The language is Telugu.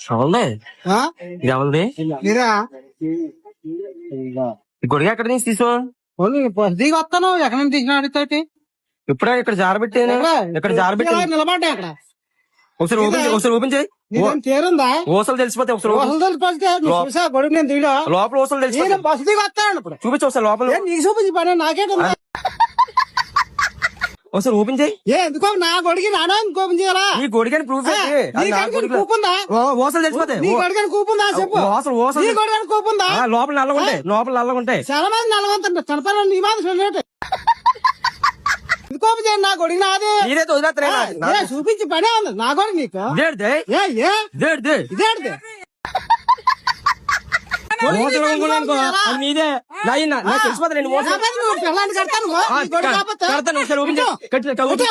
ఎవరిది ఆ? ఇది ఎవరిది మీరా ఈ గొడుగు ఎక్కడ నుంచి తీసు దిగి వస్తాను ఎక్కడ నుంచి తీసిన అడిగితే ఇప్పుడే ఇక్కడ జారబెట్టాను ఇక్కడ జారబెట్టి నిలబడ్డా ఇక్కడ ఒకసారి ఓపెన్ చేయి నీదేం తేరుందా ఓసలు తెలిసిపోతే ఒకసారి ఊసలు తెలిసిపోతే నువ్వు చూసా గొడుగు నేను దిగడా లోపల ఓసలు తెలిసిపోతే నేను బస్సు దిగి వస్తాను ఇప్పుడు చూపించు ఒకసారి లోపల నీకు చూపించి పని నాకేంటా ఒకసారి ఓపెన్ చేయి ఎందుకో నా గొడికి నానా కోపం చేయాలా ఈ గొడుగని ప్రూఫ్ కూపుందా ఓసలు తెలిసిపోతే నీ గొడికని కూపుందా చెప్పు ఓసలు నీ గొడికని కూపుందా లోపల నల్లగుంటాయి లోపల నల్లగుంటాయి చాలా మంది నల్లగొంటుంటారు చనిపోయిన నీ మాత్రం చూడలేటే కోపం చేయండి నా గొడికి నాది నీదైతే వదిలేస్తానే చూపించి పనే ఉంది నా గొడికి నీకు ఇదేంటిది ఇదేంటిది నీదే నాకు తెలిసిపోతే నేను పెళ్ళాన్ని కడతాను కడతాను ఒకసారి ఓపెన్ చేయి